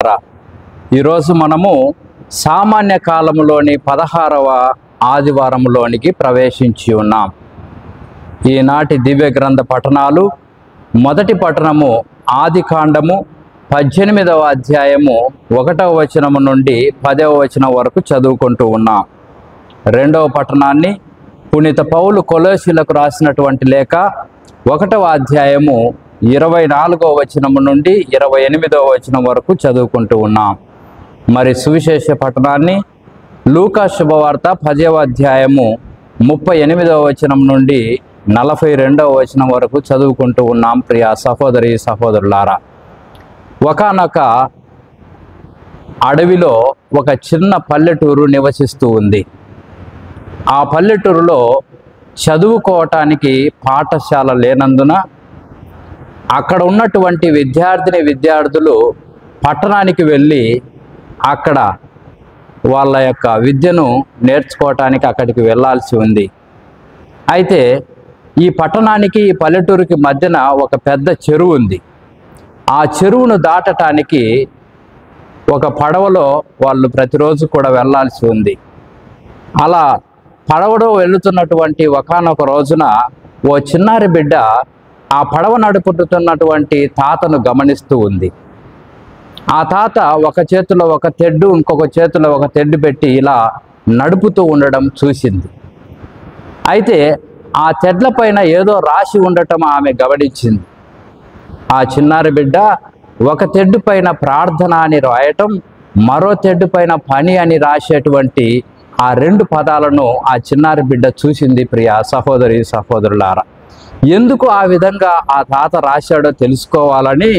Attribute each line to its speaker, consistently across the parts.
Speaker 1: ఈరోజు మనము సామాన్య కాలములోని 16వ ఆదివారంలోనికి ప్రవేశించి ఉన్నాం. ఈనాటి దివ్య గ్రంథ పఠనాలు, మొదటి పఠనము ఆదికాండము 18వ అధ్యాయము 1వ వచనము నుండి 10వ వచనం వరకు చదువుకుంటూ ఉన్నాం. రెండవ పఠనాన్ని పునీత పౌలు కొలొస్సీలకు రాసినటువంటి లేఖ 1వ అధ్యాయము 24వ వచనము నుండి 28వ వచనం వరకు చదువుకుంటూ ఉన్నాం. మరి సువిశేష పఠనాన్ని లూకా శుభవార్త 10వ అధ్యాయము 38వ వచనం నుండి 42వ వచనం వరకు చదువుకుంటూ ఉన్నాం. ప్రియ సహోదరి సహోదరులారా, ఒకానొక అడవిలో ఒక చిన్న పల్లెటూరు నివసిస్తూ ఉంది. ఆ పల్లెటూరులో చదువుకోవటానికి పాఠశాల లేనందున అక్కడ ఉన్నటువంటి విద్యార్థులు పట్టణానికి వెళ్ళి అక్కడ వాళ్ళ యొక్క విద్యను నేర్చుకోవటానికి అక్కడికి వెళ్ళాల్సి ఉంది. అయితే ఈ పట్టణానికి ఈ పల్లెటూరుకి మధ్యన ఒక పెద్ద చెరువు ఉంది. ఆ చెరువును దాటటానికి ఒక పడవలో వాళ్ళు ప్రతిరోజు కూడా వెళ్ళాల్సి ఉంది. అలా పడవలో వెళుతున్నటువంటి ఒకానొక రోజున ఓ చిన్నారి బిడ్డ ఆ పడవ నడుపుతున్నటువంటి తాతను గమనిస్తూ ఉంది. ఆ తాత ఒక చేతిలో ఒక తెడ్డు, ఇంకొక చేతిలో ఒక తెడ్డు పెట్టి ఇలా నడుపుతూ ఉండడం చూసింది. అయితే ఆ తెడ్ల పైన ఏదో రాసి ఉండటం ఆమె గమనించింది. ఆ చిన్నారి బిడ్డ ఒక తెడ్డు పైన ప్రార్థన అని రాయటం, మరో తెడ్డు పైన పని అని రాసేటువంటి ఆ రెండు పదాలను ఆ చిన్నారి బిడ్డ చూసింది. ప్రియ సహోదరి సహోదరులారా, ఎందుకు ఆ విధంగా ఆ తాత రాశాడో తెలుసుకోవాలని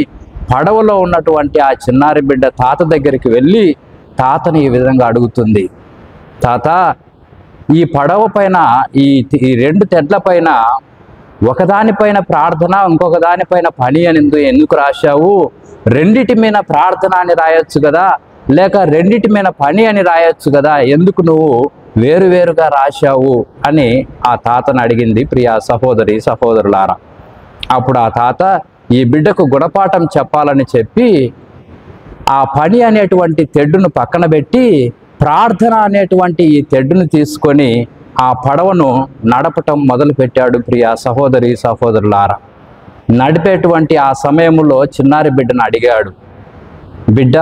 Speaker 1: పడవలో ఉన్నటువంటి ఆ చిన్నారి బిడ్డ తాత దగ్గరికి వెళ్ళి తాతని ఈ విధంగా అడుగుతుంది. తాత, ఈ పడవ పైన ఈ రెండు తెడ్ల పైన ఒకదానిపైన ప్రార్థన, ఇంకొక దానిపైన పని అని ఎందుకు రాశావు? రెండిటి మీద ప్రార్థన అని రాయొచ్చు కదా, లేక రెండిటి మీద పని అని రాయొచ్చు కదా, ఎందుకు నువ్వు వేరువేరుగా రాశావు అని ఆ తాతను అడిగింది. ప్రియ సహోదరి సహోదరులారా, అప్పుడు ఆ తాత ఈ బిడ్డకు గుణపాఠం చెప్పాలని చెప్పి ఆ పని అనేటువంటి తెడ్డును పక్కన పెట్టి ప్రార్థన అనేటువంటి ఈ తెడ్డును తీసుకొని ఆ పడవను నడపటం మొదలుపెట్టాడు. ప్రియ సహోదరి సహోదరులారా, నడిపేటువంటి ఆ సమయంలో చిన్నారి బిడ్డను అడిగాడు, బిడ్డ,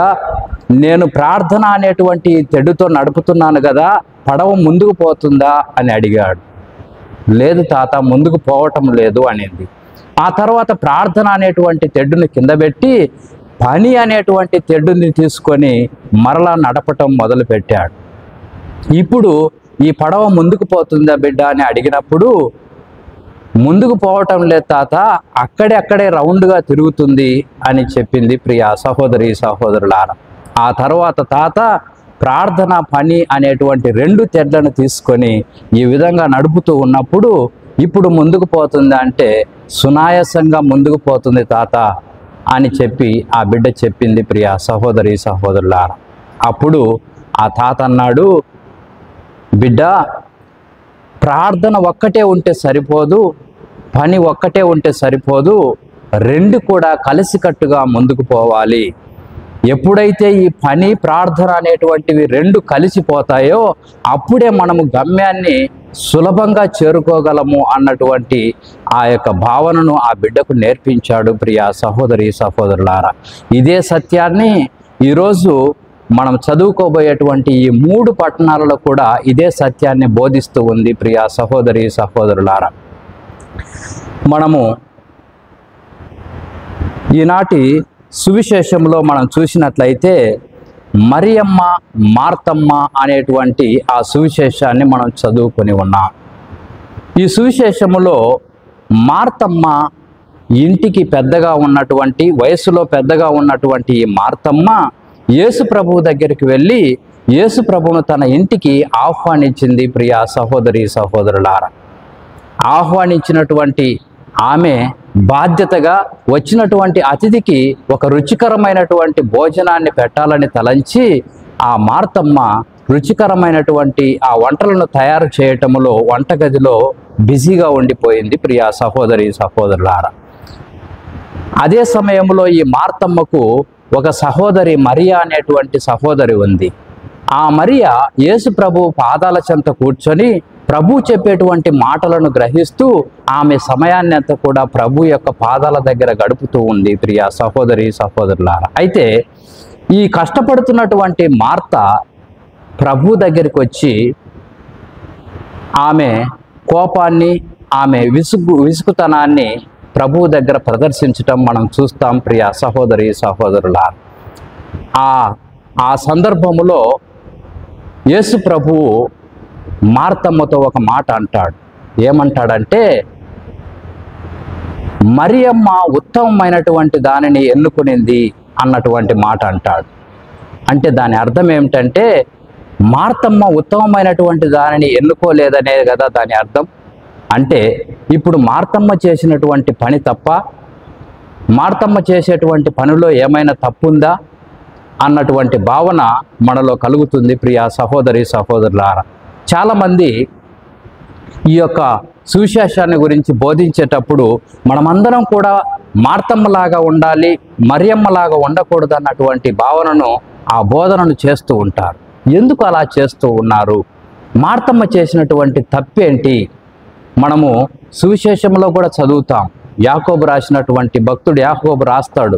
Speaker 1: నేను ప్రార్థన అనేటువంటి తెడ్డుతో నడుపుతున్నాను కదా, పడవ ముందుకు పోతుందా అని అడిగాడు. లేదు తాత, ముందుకు పోవటం లేదు అనింది. ఆ తర్వాత ప్రార్థన అనేటువంటి తెడ్డుని కింద పెట్టి పని అనేటువంటి తెడ్డుని తీసుకొని మరలా నడపటం మొదలుపెట్టాడు. ఇప్పుడు ఈ పడవ ముందుకు పోతుందా బిడ్డ అని అడిగినప్పుడు, ముందుకు పోవటం లేదు తాత, అక్కడే రౌండ్గా తిరుగుతుంది అని చెప్పింది. ప్రియ సహోదరి సహోదరులారా, ఆ తర్వాత తాత ప్రార్థన పని అనేటువంటి రెండు తెడ్లను తీసుకొని ఈ విధంగా నడుపుతూ ఉన్నప్పుడు ఇప్పుడు ముందుకు పోతుంది అంటే సునాయాసంగా ముందుకు పోతుంది తాత అని చెప్పి ఆ బిడ్డ చెప్పింది. ప్రియ సహోదరి సహోదరులారా, అప్పుడు ఆ తాత అన్నాడు, బిడ్డ, ప్రార్థన ఒక్కటే ఉంటే సరిపోదు, పని ఒక్కటే ఉంటే సరిపోదు, రెండు కూడా కలిసికట్టుగా ముందుకు పోవాలి. ఎప్పుడైతే ఈ పని ప్రార్థన అనేటువంటివి రెండు కలిసిపోతాయో అప్పుడే మనము గమ్యాన్ని సులభంగా చేరుకోగలము అన్నటువంటి ఆ యొక్క భావనను ఆ బిడ్డకు నేర్పించాడు. ప్రియ సహోదరి సహోదరులారా, ఇదే సత్యాన్ని ఈరోజు మనం చదువుకోబోయేటువంటి ఈ 3 పట్టణాలలో కూడా ఇదే సత్యాన్ని బోధిస్తూ ఉంది. ప్రియ సహోదరి సహోదరులారా, మనము ఈనాటి సువిశేషంలో మనం చూసినట్లయితే మరియమ్మ మార్తమ్మ అనేటువంటి ఆ సువిశేషాన్ని మనం చదువుకొని ఉన్నాం. ఈ సువిశేషములో మార్తమ్మ ఇంటికి పెద్దగా ఉన్నటువంటి, వయసులో పెద్దగా ఉన్నటువంటి ఈ మార్తమ్మ యేసు ప్రభువు దగ్గరికి వెళ్ళి యేసు ప్రభువును తన ఇంటికి ఆహ్వానించింది. ప్రియ సహోదరి సహోదరులారా, ఆహ్వానించినటువంటి ఆమె బాధ్యతగా వచ్చినటువంటి అతిథికి ఒక రుచికరమైనటువంటి భోజనాన్ని పెట్టాలని తలంచి ఆ మార్తమ్మ రుచికరమైనటువంటి ఆ వంటలను తయారు చేయటంలో వంటగదిలో బిజీగా ఉండిపోయింది. ప్రియ సహోదరి సహోదరులారా, అదే సమయంలో ఈ మార్తమ్మకు ఒక సహోదరి మరియా అనేటువంటి సహోదరి ఉంది. ఆ మరియా యేసు ప్రభు పాదాల చెంత కూర్చొని ప్రభు చెప్పేటువంటి మాటలను గ్రహిస్తూ ఆమె సమయాన్ని అంతా కూడా ప్రభు యొక్క పాదాల దగ్గర గడుపుతూ ఉంది. ప్రియ సహోదరి సహోదరులారా, అయితే ఈ కష్టపడుతున్నటువంటి మార్త ప్రభు దగ్గరికి వచ్చి ఆమె కోపాన్ని, ఆమె విసుగుతనాన్ని ప్రభువు దగ్గర ప్రదర్శించటం మనం చూస్తాం. ప్రియ సహోదరి సహోదరులారా, ఆ సందర్భములో యేసు ప్రభువు మార్తమ్మతో ఒక మాట అంటాడు. ఏమంటాడంటే, మరియమ్మ ఉత్తమమైనటువంటి దానిని ఎన్నుకునింది అన్నటువంటి మాట అంటాడు. అంటే దాని అర్థం ఏమిటంటే, మార్తమ్మ ఉత్తమమైనటువంటి దానిని ఎన్నుకోలేదనే కదా దాని అర్థం. అంటే ఇప్పుడు మార్తమ్మ చేసినటువంటి పని తప్ప, మార్తమ్మ చేసేటువంటి పనిలో ఏమైనా తప్పుందా అన్నటువంటి భావన మనలో కలుగుతుంది. ప్రియ సహోదరి సహోదరులారా, చాలామంది ఈ యొక్క సువిశేషాన్ని గురించి బోధించేటప్పుడు మనమందరం కూడా మార్తమ్మలాగా ఉండాలి, మరియమ్మలాగా ఉండకూడదు అన్నటువంటి భావనను, ఆ బోధనను చేస్తూ ఉంటారు. ఎందుకు అలా చేస్తూ ఉన్నారు? మార్తమ్మ చేసినటువంటి తప్పేంటి? మనము సువిశేషంలో కూడా చదువుతాం. యాకోబు రాసినటువంటి భక్తుడు యాకోబు రాస్తాడు,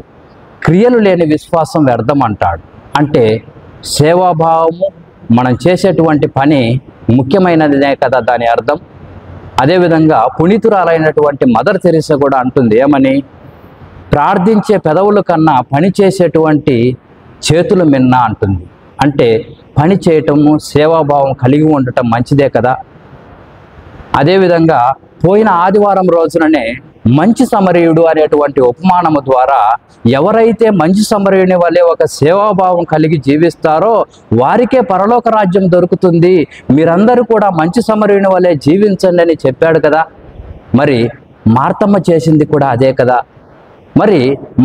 Speaker 1: క్రియలు లేని విశ్వాసం వ్యర్థం అంటాడు. అంటే సేవాభావము, మనం చేసేటువంటి పని ముఖ్యమైనదినే కదా దాని అర్థం. అదేవిధంగా పునీతురాలైనటువంటి మదర్ తెరీసా కూడా అంటుంది, ఏమని? ప్రార్థించే పెదవుల కన్నా పని చేసేటువంటి చేతులు మిన్న అంటుంది. అంటే పని చేయటము, సేవాభావం కలిగి ఉండటం మంచిదే కదా. అదేవిధంగా పోయిన ఆదివారం రోజుననే మంచి సమరయుడు అనేటువంటి ఉపమానము ద్వారా ఎవరైతే మంచి సమరయుని వలె ఒక సేవాభావం కలిగి జీవిస్తారో వారికే పరలోక రాజ్యం దొరుకుతుంది, మీరందరూ కూడా మంచి సమరయుని వలె జీవించండి అని చెప్పాడు కదా. మరి మార్తమ్మ చేసింది కూడా అదే కదా. మరి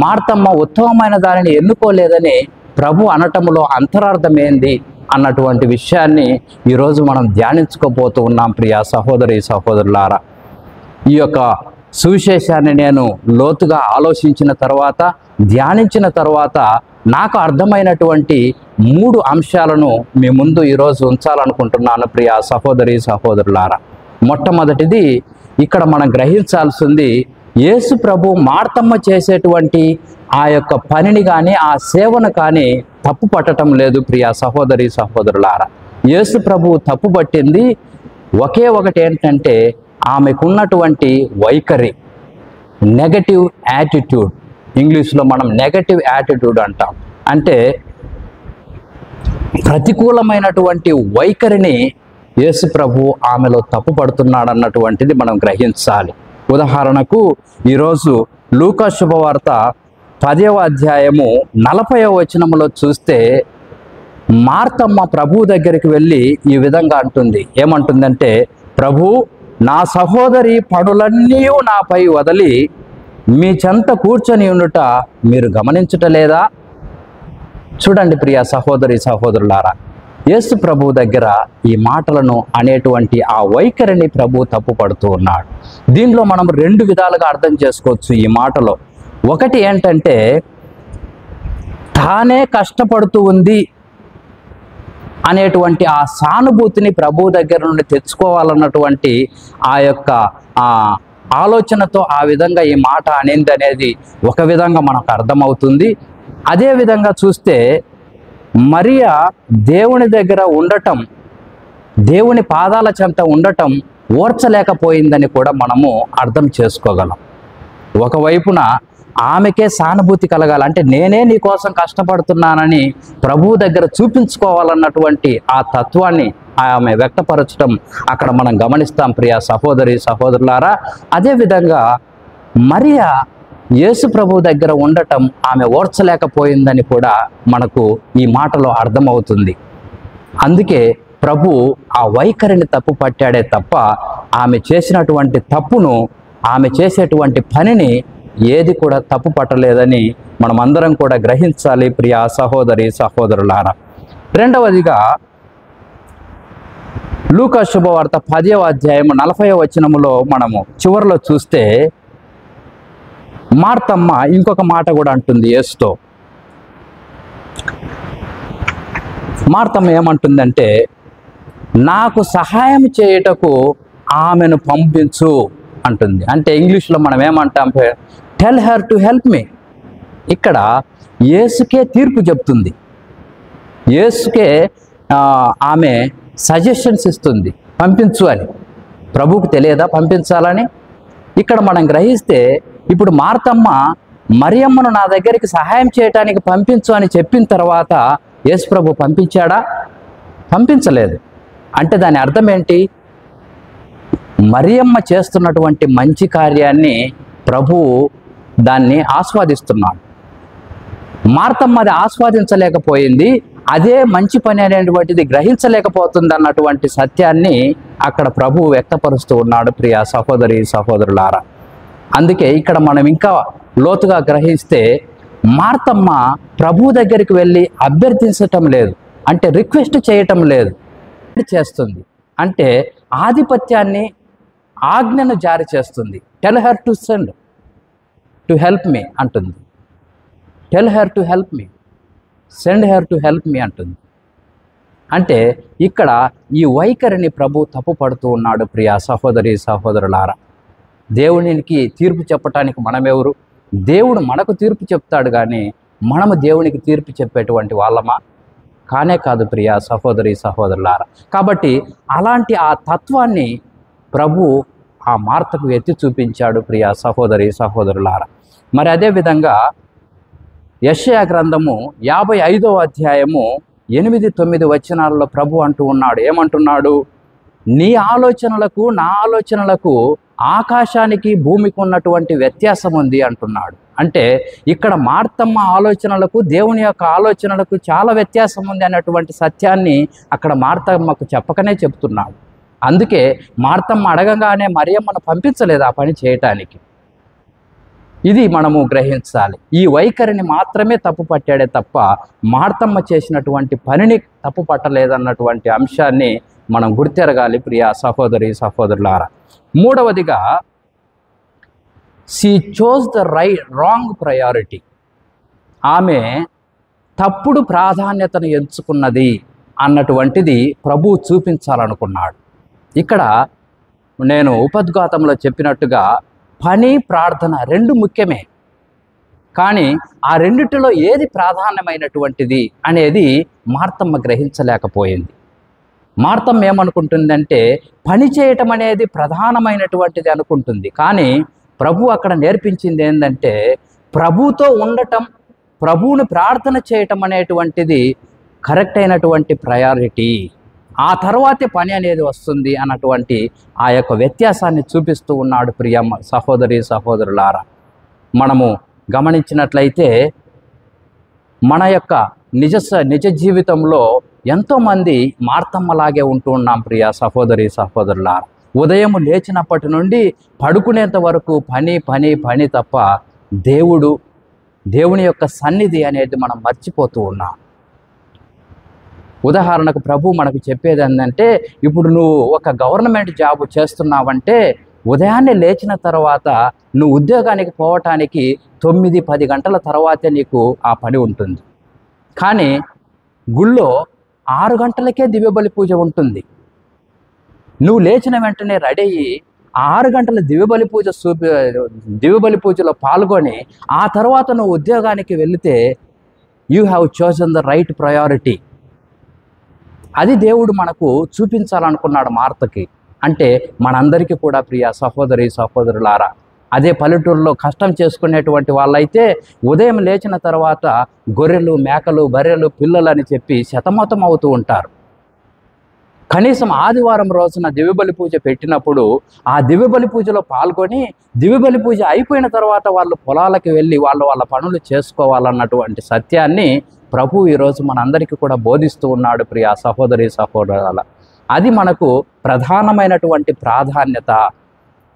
Speaker 1: మార్తమ్మ ఉత్తమమైన దానిని ఎన్నుకోలేదని ప్రభు అనటములో అంతరార్థం ఏంది అన్నటువంటి విషయాన్ని ఈరోజు మనం ధ్యానించుకోబోతూ ఉన్నాం. ప్రియ సహోదరి సహోదరులారా, ఈ యొక్క సువిశేషాన్ని నేను లోతుగా ఆలోచించిన తర్వాత, ధ్యానించిన తర్వాత నాకు అర్థమైనటువంటి 3 అంశాలను మీ ముందు ఈరోజు ఉంచాలనుకుంటున్నాను. ప్రియ సహోదరి సహోదరులారా, మొట్టమొదటిది ఇక్కడ మనం గ్రహించాల్సింది, యేసు ప్రభు మార్తమ్మ చేసేటువంటి ఆ యొక్క పనిని కానీ ఆ సేవను కానీ తప్పు పట్టడం లేదు. ప్రియ సహోదరి సహోదరులారా, యేసు ప్రభు తప్పు పట్టింది ఒకే ఒకటి ఏంటంటే ఆమెకున్నటువంటి వైఖరి, నెగటివ్ యాటిట్యూడ్. ఇంగ్లీష్లో మనం నెగటివ్ యాటిట్యూడ్ అంటాం. అంటే ప్రతికూలమైనటువంటి వైఖరిని యేసు ప్రభు ఆమెలో తప్పు పడుతున్నాడు అన్నటువంటిది మనం గ్రహించాలి. ఉదాహరణకు ఈరోజు లూకా శుభవార్త 10వ అధ్యాయము 40వ వచనములో చూస్తే మార్తమ్మ ప్రభు దగ్గరికి వెళ్ళి ఈ విధంగా అంటుంది. ఏమంటుందంటే, ప్రభు, నా సహోదరి పనులన్నీ నాపై వదిలి మీ చెంత కూర్చొని ఉండుట మీరు గమనించుటలేదా? చూడండి ప్రియ సహోదరి సహోదరులారా, యేసు ప్రభు దగ్గర ఈ మాటలను అనేటువంటి ఆ వైఖరిని ప్రభు తప్పు పడుతూ ఉన్నాడు. దీనిలో మనం 2 విధాలుగా అర్థం చేసుకోవచ్చు ఈ మాటలో. ఒకటి ఏంటంటే, తానే కష్టపడుతూ ఉంది అనేటువంటి ఆ సానుభూతిని ప్రభు దగ్గర నుండి తెచ్చుకోవాలన్నటువంటి ఆ యొక్క ఆలోచనతో ఆ విధంగా ఈ మాట అనేది అనేది ఒక విధంగా మనకు అర్థమవుతుంది. అదే విధంగా చూస్తే మరియా దేవుని దగ్గర ఉండటం, దేవుని పాదాల చెంత ఉండటం ఓర్చలేకపోయిందని కూడా మనము అర్థం చేసుకోగలం. ఒకవైపున ఆమెకే సానుభూతి కలగాలి, అంటే నేనే నీ కోసం కష్టపడుతున్నానని ప్రభువు దగ్గర చూపించుకోవాలన్నటువంటి ఆ తత్వాన్ని ఆమె వ్యక్తపరచడం అక్కడ మనం గమనిస్తాం. ప్రియ సహోదరి సహోదరులారా, అదేవిధంగా మరియా యేసు ప్రభు దగ్గర ఉండటం ఆమె ఓర్చలేకపోయిందని కూడా మనకు ఈ మాటలో అర్థమవుతుంది. అందుకే ప్రభు ఆ వైఖరిని తప్పు పట్టాడే తప్ప ఆమె చేసినటువంటి తప్పును, ఆమె చేసేటువంటి పనిని ఏది కూడా తప్పు పట్టలేదని మనమందరం కూడా గ్రహించాలి. ప్రియ సహోదరి సహోదరులారా, రెండవదిగా లూకా శుభవార్త 10వ అధ్యాయం 40వ వచనములో మనము చివరిలో చూస్తే మార్తమ్మ ఇంకొక మాట కూడా అంటుంది యేసుతో. మార్తమ్మ ఏమంటుందంటే, నాకు సహాయం చేయుటకు ఆమెను పంపించు అంటుంది. అంటే ఇంగ్లీష్లో మనం ఏమంటాం, టెల్ హర్ టు హెల్ప్ మీ. ఇక్కడ యేసుకే తీర్పు చెప్తుంది, యేసుకే ఆమె సజెషన్స్ ఇస్తుంది, పంపించు అని. ప్రభువుకు తెలియదా పంపించాలని? ఇక్కడ మనం గ్రహిస్తే, ఇప్పుడు మార్తమ్మ మరియమ్మను నా దగ్గరికి సహాయం చేయటానికి పంపించు అని చెప్పిన తర్వాత యేసు ప్రభు పంపించాడా? పంపించలేదు. అంటే దాని అర్థం ఏంటి? మరియమ్మ చేస్తున్నటువంటి మంచి కార్యాన్ని ప్రభువు దాన్ని ఆస్వాదిస్తున్నాడు. మార్తమ్మ అది ఆస్వాదించలేకపోయింది, అదే మంచి పని అనేటువంటిది గ్రహించలేకపోతుంది అన్నటువంటి సత్యాన్ని అక్కడ ప్రభువు వ్యక్తపరుస్తూ ఉన్నాడు. ప్రియ సహోదరి సహోదరులారా, అందుకే ఇక్కడ మనం ఇంకా లోతుగా గ్రహిస్తే, మార్తమ్మ ప్రభు దగ్గరికి వెళ్ళి అభ్యర్థించటం లేదు, అంటే రిక్వెస్ట్ చేయటం లేదు, చేస్తుంది. అంటే ఆధిపత్యాన్ని, ఆజ్ఞను జారీ చేస్తుంది. Tell her to send to help me అంటుంది. Tell her to help me, send her to help me అంటుంది. అంటే ఇక్కడ ఈ వైఖరిని ప్రభు తప్పు పడుతూ ఉన్నాడు. ప్రియ సహోదరి సహోదరులారా, దేవునికి తీర్పు చెప్పటానికి మనమెవరు? దేవుడు మనకు తీర్పు చెప్తాడు, కానీ మనము దేవునికి తీర్పు చెప్పేటువంటి వాళ్ళమా? కానే కాదు ప్రియ సహోదరి సహోదరులారా. కాబట్టి అలాంటి ఆ తత్వాన్ని ప్రభు ఆ మార్తకు ఎత్తి చూపించాడు. ప్రియ సహోదరి సహోదరులారా, మరి అదేవిధంగా యెషయా గ్రంథము 55వ అధ్యాయము 8-9 వచనాలలో ప్రభు అంటూ ఉన్నాడు. ఏమంటున్నాడు? నీ ఆలోచనలకు నా ఆలోచనలకు ఆకాశానికి భూమికి ఉన్నటువంటి వ్యత్యాసం ఉంది అంటున్నాడు. అంటే ఇక్కడ మార్తమ్మ ఆలోచనలకు దేవుని యొక్క ఆలోచనలకు చాలా వ్యత్యాసం ఉంది అన్నటువంటి సత్యాన్ని అక్కడ మార్తమ్మకు చెప్పకనే చెప్తున్నాడు. అందుకే మార్తమ్మ అడగగానే మరియమ్మను పంపించలేదు ఆ పని చేయటానికి. ఇది మనము గ్రహించాలి. ఈ వైఖరిని మాత్రమే తప్పు పట్టాడే తప్ప మార్తమ్మ చేసినటువంటి పనిని తప్పు పట్టలేదన్నటువంటి అంశాన్ని మనం గుర్తెరగాలి. ప్రియ సహోదరి సహోదరులారా, మూడవదిగా, she chose the wrong priority. ఆమె తప్పుడు ప్రాధాన్యతను ఎంచుకున్నది అన్నటువంటిది ప్రభువు చూపించాలనుకున్నాడు. ఇక్కడ నేను ఉపద్ఘాతంలో చెప్పినట్టుగా పని, ప్రార్థన రెండు ముఖ్యమే, కానీ ఆ రెండిటిలో ఏది ప్రాధాన్యమైనటువంటిది అనేది మార్తమ్మ గ్రహించలేకపోయింది. మార్తమ్మ ఏమనుకుంటుందంటే పని చేయటం అనేది ప్రధానమైనటువంటిది అనుకుంటుంది, కానీ ప్రభు అక్కడ నేర్పించింది ఏంటంటే ప్రభుతో ఉండటం, ప్రభువుని ప్రార్థన చేయటం అనేటువంటిది కరెక్ట్ అయినటువంటి ప్రయారిటీ. ఆ తర్వాతే పని అనేది వస్తుంది అన్నటువంటి ఆ యొక్క వ్యత్యాసాన్ని చూపిస్తూ ఉన్నాడు. ప్రియ సహోదరి సహోదరులారా, మనము గమనించినట్లయితే మన యొక్క నిజ జీవితంలో ఎంతోమంది మార్తమ్మలాగే ఉంటూ ఉన్నాం. ప్రియ సహోదరి సహోదరులారా, ఉదయం లేచినప్పటి నుండి పడుకునేంత వరకు పని పని పని తప్ప దేవుని యొక్క సన్నిధి అనేది మనం మర్చిపోతూ ఉన్నాం. ఉదాహరణకు ప్రభు మనకు చెప్పేది ఏంటంటే, ఇప్పుడు నువ్వు ఒక గవర్నమెంట్ జాబ్ చేస్తున్నావంటే ఉదయాన్నే లేచిన తర్వాత నువ్వు ఉద్యోగానికి పోవటానికి 9-10 గంటల తర్వాతే నీకు ఆ పని ఉంటుంది. కానీ గుళ్ళో 6 గంటలకే దివ్యబలి పూజ ఉంటుంది. నువ్వు లేచిన వెంటనే రెడీ అయ్యి 6 గంటల దివ్యబలి పూజలో పాల్గొని ఆ తర్వాత నువ్వు ఉద్యోగానికి వెళితే you have chosen the right priority. అది దేవుడు మనకు చూపించాలనుకున్నాడు మార్తకి. అంటే మనందరికీ కూడా ప్రియ సహోదరి సహోదరులారా, అదే పల్లెటూరులో కష్టం చేసుకునేటువంటి వాళ్ళైతే ఉదయం లేచిన తర్వాత గొర్రెలు, మేకలు, బర్రెలు, పిల్లలు అని చెప్పి శతమతం అవుతూ ఉంటారు. కనీసం ఆదివారం రోజున దివ్యబలి పూజ పెట్టినప్పుడు ఆ దివ్యబలి పూజలో పాల్గొని దివ్యబలి పూజ అయిపోయిన తర్వాత వాళ్ళు పొలాలకు వెళ్ళి వాళ్ళ పనులు చేసుకోవాలన్నటువంటి సత్యాన్ని ప్రభు ఈరోజు మనందరికీ కూడా బోధిస్తూ ఉన్నాడు. ప్రియ సహోదరి సహోదరుల, అది మనకు ప్రధానమైనటువంటి ప్రాధాన్యత.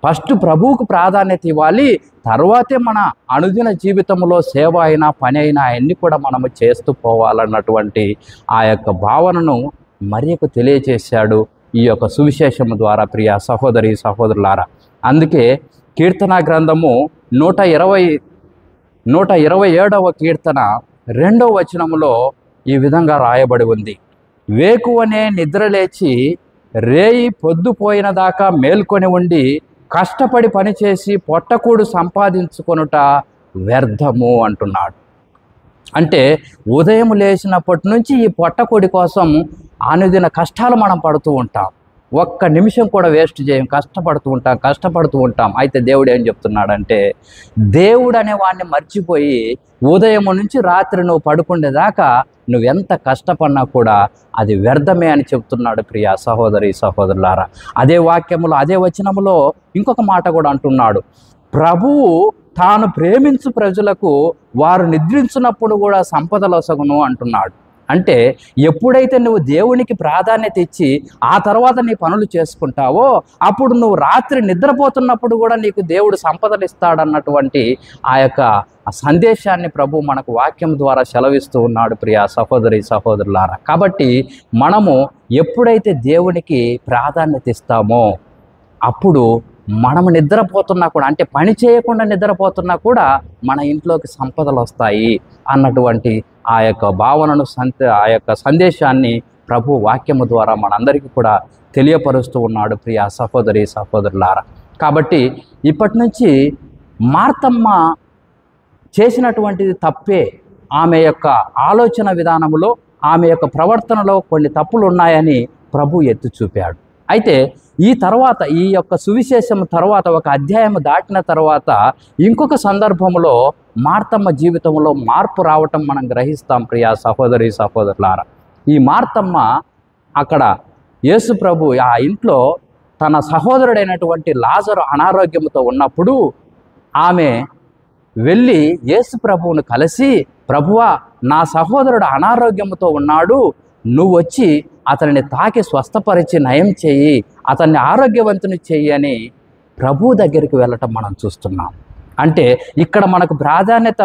Speaker 1: ఫస్ట్ ప్రభువుకు ప్రాధాన్యత ఇవ్వాలి, తర్వాతే మన అనుదిన జీవితంలో సేవ అయినా పని అయినా అన్నీ కూడా మనము చేస్తూ పోవాలన్నటువంటి ఆ యొక్క భావనను మరియకు తెలియచేశాడు ఈ యొక్క సువిశేషము ద్వారా. ప్రియ సహోదరి సహోదరులారా, అందుకే కీర్తన గ్రంథము 127వ కీర్తన 2వ వచనములో ఈ విధంగా రాయబడి ఉంది, వేకువనే నిద్రలేచి రేయి పొద్దుపోయిన దాకా మేల్కొని ఉండి కష్టపడి పనిచేసి పొట్టకూడు సంపాదించుకొనుట వ్యర్థము అంటున్నాడు. అంటే ఉదయం లేచినప్పటి నుంచి ఈ పొట్టకూడి కోసం అనుదిన కష్టాలు మనం పడుతూ ఉంటాం. ఒక్క నిమిషం కూడా వేస్ట్ చేయం, కష్టపడుతూ ఉంటాం. అయితే దేవుడు ఏం చెప్తున్నాడంటే, దేవుడు అనే వాడిని మర్చిపోయి ఉదయం నుంచి రాత్రి నువ్వు పడుకునేదాకా నువ్వెంత కష్టపడినా కూడా అది వ్యర్థమే అని చెప్తున్నాడు. ప్రియ సహోదరి సహోదరులారా, అదే వాక్యములో అదే వచనములో ఇంకొక మాట కూడా అంటున్నాడు, ప్రభువు తాను ప్రేమించు ప్రజలకు వారు నిద్రించినప్పుడు కూడా సంపదలొసగును అంటున్నాడు. అంటే ఎప్పుడైతే నువ్వు దేవునికి ప్రాధాన్యత ఇచ్చి ఆ తర్వాత నీ పనులు చేసుకుంటావో అప్పుడు నువ్వు రాత్రి నిద్రపోతున్నప్పుడు కూడా నీకు దేవుడు సంపదలు ఇస్తాడన్నటువంటి ఆ యొక్క సందేశాన్ని ప్రభు మనకు వాక్యం ద్వారా సెలవిస్తూ ఉన్నాడు. ప్రియ సహోదరి సహోదరులారా, కాబట్టి మనము ఎప్పుడైతే దేవునికి ప్రాధాన్యత ఇస్తామో అప్పుడు మనము నిద్రపోతున్నా కూడా, అంటే పని చేయకుండా నిద్రపోతున్నా కూడా మన ఇంట్లోకి సంపదలు వస్తాయి అన్నటువంటి ఆ యొక్క భావనను ఆ యొక్క సందేశాన్ని ప్రభు వాక్యము ద్వారా మనందరికీ కూడా తెలియపరుస్తూ ఉన్నాడు. ప్రియ సహోదరి సహోదరులారా, కాబట్టి ఇప్పటి నుంచి మార్తమ్మ చేసినటువంటిది తప్పే. ఆమె యొక్క ఆలోచన విధానంలో, ఆమె యొక్క ప్రవర్తనలో కొన్ని తప్పులు ఉన్నాయని ప్రభు ఎత్తి చూపాడు. అయితే ఈ తర్వాత ఈ యొక్క సువిశేషం తర్వాత ఒక అధ్యాయం దాటిన తర్వాత ఇంకొక సందర్భంలో మార్తమ్మ జీవితంలో మార్పు రావటం మనం గ్రహిస్తాం. ప్రియ సహోదరి సహోదరులారా, ఈ మార్తమ్మ అక్కడ యేసు ప్రభు ఆ ఇంట్లో తన సహోదరుడైనటువంటి లాజరు అనారోగ్యంతో ఉన్నప్పుడు ఆమె వెళ్ళి యేసు ప్రభువును కలిసి, ప్రభువా నా సహోదరుడు అనారోగ్యంతో ఉన్నాడు, నువ్వు వచ్చి అతనిని తాకి స్వస్థపరిచి నయం చెయ్యి, అతన్ని ఆరోగ్యవంతుని చెయ్యి అని ప్రభు దగ్గరికి వెళ్ళటం మనం చూస్తున్నాం. అంటే ఇక్కడ మనకు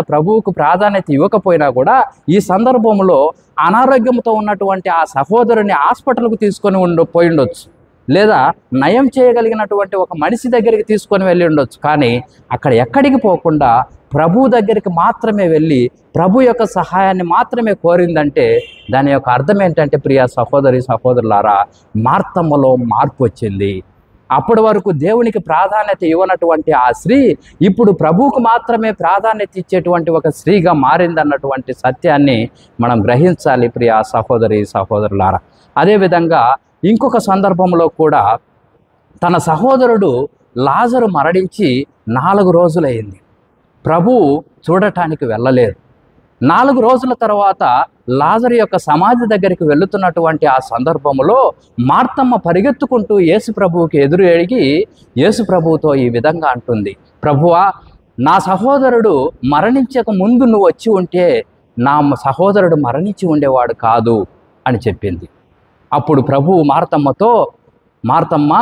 Speaker 1: ప్రభువుకు ప్రాధాన్యత ఇవ్వకపోయినా కూడా ఈ సందర్భంలో అనారోగ్యంతో ఉన్నటువంటి ఆ సహోదరుని హాస్పిటల్కు తీసుకొని పోయి ఉండొచ్చు, లేదా నయం చేయగలిగినటువంటి ఒక మనిషి దగ్గరికి తీసుకొని వెళ్ళి ఉండొచ్చు. కానీ అక్కడ ఎక్కడికి పోకుండా ప్రభు దగ్గరికి మాత్రమే వెళ్ళి ప్రభు యొక్క సహాయాన్ని మాత్రమే కోరిందంటే దాని యొక్క అర్థం ఏంటంటే, ప్రియ సహోదరి సహోదరులారా, మార్తమ్మలో మార్పు వచ్చింది. అప్పటి వరకు దేవునికి ప్రాధాన్యత ఇవ్వనటువంటి ఆ స్త్రీ ఇప్పుడు ప్రభువుకు మాత్రమే ప్రాధాన్యత ఇచ్చేటువంటి ఒక స్త్రీగా మారిందన్నటువంటి సత్యాన్ని మనం గ్రహించాలి. ప్రియ సహోదరి సహోదరులారా, అదేవిధంగా ఇంకొక సందర్భంలో కూడా తన సహోదరుడు లాజరు మరణించి 4 రోజులైంది. ప్రభువు చూడటానికి వెళ్ళలేదు. 4 రోజుల తర్వాత లాజరు యొక్క సమాధి దగ్గరికి వెళుతున్నటువంటి ఆ సందర్భంలో మార్తమ్మ పరిగెత్తుకుంటూ యేసు ప్రభువుకి ఎదురు అడిగి యేసు ప్రభువుతో ఈ విధంగా అంటుంది, ప్రభువా నా సహోదరుడు మరణించక ముందు నువ్వు వచ్చి ఉంటే నా సహోదరుడు మరణించి ఉండేవాడు కాదు అని చెప్పింది. అప్పుడు ప్రభువు మార్తమ్మతో, మార్తమ్మ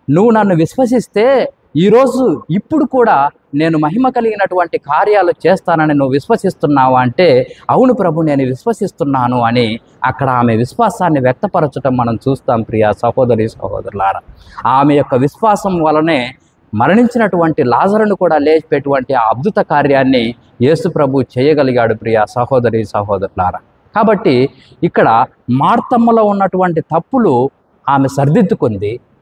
Speaker 1: నువ్వు నన్ను విశ్వసిస్తే ఈరోజు ఇప్పుడు కూడా నేను మహిమ కలిగినటువంటి కార్యాలు చేస్తానని నువ్వు విశ్వసిస్తున్నావా అంటే, అవును ప్రభు నేను విశ్వసిస్తున్నాను అని అక్కడ ఆమె విశ్వాసాన్ని వ్యక్తపరచడం మనం చూస్తాం. ప్రియ సహోదరి సహోదరులారా, ఆమె యొక్క విశ్వాసం వలనే మరణించినటువంటి లాజరును కూడా లేచిపెట్టినటువంటి ఆ అద్భుత కార్యాన్ని యేసు ప్రభు చేయగలిగాడు. ప్రియ సహోదరి సహోదరులారా, కాబట్టి ఇక్కడ మార్తమ్మలో ఉన్నటువంటి తప్పులు ఆమె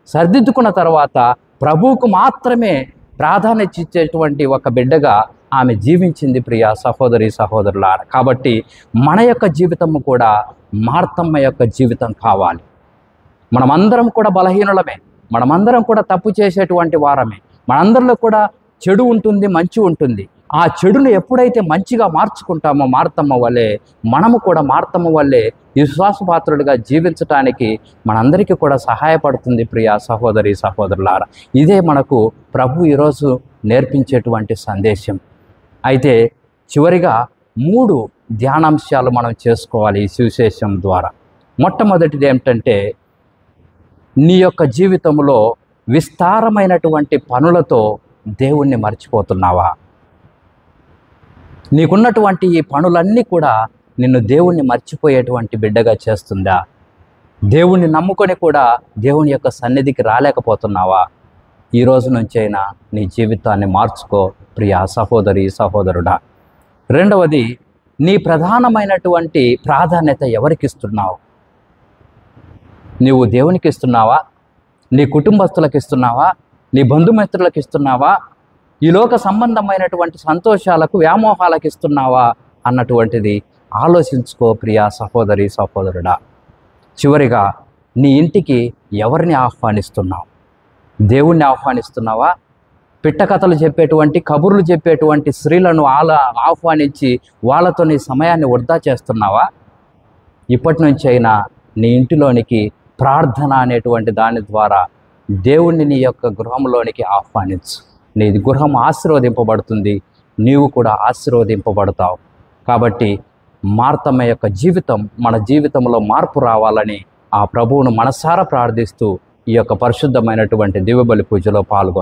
Speaker 1: సరిదిద్దుకున్న తర్వాత ప్రభువుకు మాత్రమే ప్రాధాన్యత ఇచ్చేటువంటి ఒక బిడ్డగా ఆమె జీవించింది. ప్రియ సహోదరి సహోదరులారా, కాబట్టి మన యొక్క జీవితము కూడా మార్తమ్మ యొక్క జీవితం కావాలి. మనమందరం కూడా బలహీనులమే, మనమందరం కూడా తప్పు చేసేటువంటి వారమే, మనందరిలో కూడా చెడు ఉంటుంది, మంచి ఉంటుంది. ఆ చెడును ఎప్పుడైతే మంచిగా మార్చుకుంటామో మార్తమ్మ వల్లే మనము కూడా మార్తమ్మ వల్లే విశ్వాసపాత్రుడిగా జీవించటానికి మనందరికీ కూడా సహాయపడుతుంది. ప్రియ సహోదరి సహోదరులారా, ఇదే మనకు ప్రభు ఈరోజు నేర్పించేటువంటి సందేశం. అయితే చివరిగా 3 ధ్యానాంశాలు మనం చేసుకోవాలి ఈ సువిశేషం ద్వారా. మొట్టమొదటిది ఏమిటంటే, నీ యొక్క జీవితంలో విస్తారమైనటువంటి పనులతో దేవుణ్ణి మర్చిపోతున్నావా? నీకున్నటువంటి ఈ పనులన్నీ కూడా నిన్ను దేవుణ్ణి మర్చిపోయేటువంటి బిడ్డగా చేస్తుందా? దేవుణ్ణి నమ్ముకొని కూడా దేవుని యొక్క సన్నిధికి రాలేకపోతున్నావా? ఈ రోజు నుంచైనా నీ జీవితాన్ని మార్చుకో ప్రియ సహోదరి సహోదరుడా. రెండవది, నీ ప్రధానమైనటువంటి ప్రాధాన్యత ఎవరికి ఇస్తున్నావు? నీవు దేవునికి ఇస్తున్నావా? నీ కుటుంబస్తులకు ఇస్తున్నావా? నీ బంధుమిత్రులకు ఇస్తున్నావా? ఈ లోక సంబంధమైనటువంటి సంతోషాలకు, వ్యామోహాలకు ఇస్తున్నావా అన్నటువంటిది ఆలోచించుకో ప్రియా సహోదరి సహోదరుడా. చివరిగా నీ ఇంటికి ఎవరిని ఆహ్వానిస్తున్నావు? దేవుణ్ణి ఆహ్వానిస్తున్నావా? పిట్టకథలు చెప్పేటువంటి, కబుర్లు చెప్పేటువంటి స్త్రీలను ఆహ్వానించి వాళ్ళతో నీ సమయాన్ని వృధా చేస్తున్నావా? ఇప్పటి నుంచి అయినా నీ ఇంటిలోనికి ప్రార్థన అనేటువంటి దాని ద్వారా దేవుణ్ణి నీ యొక్క గృహంలోనికి ఆహ్వానించు. నీ గృహం ఆశీర్వదింపబడుతుంది, నీవు కూడా ఆశీర్వదింపబడతావు. కాబట్టి మార్తమ్మ యొక్క జీవితం మన జీవితంలో మార్పు రావాలని ఆ ప్రభువును మనసారా ప్రార్థిస్తూ ఈ యొక్క పరిశుద్ధమైనటువంటి దివ్యబలి పూజలో పాల్గొ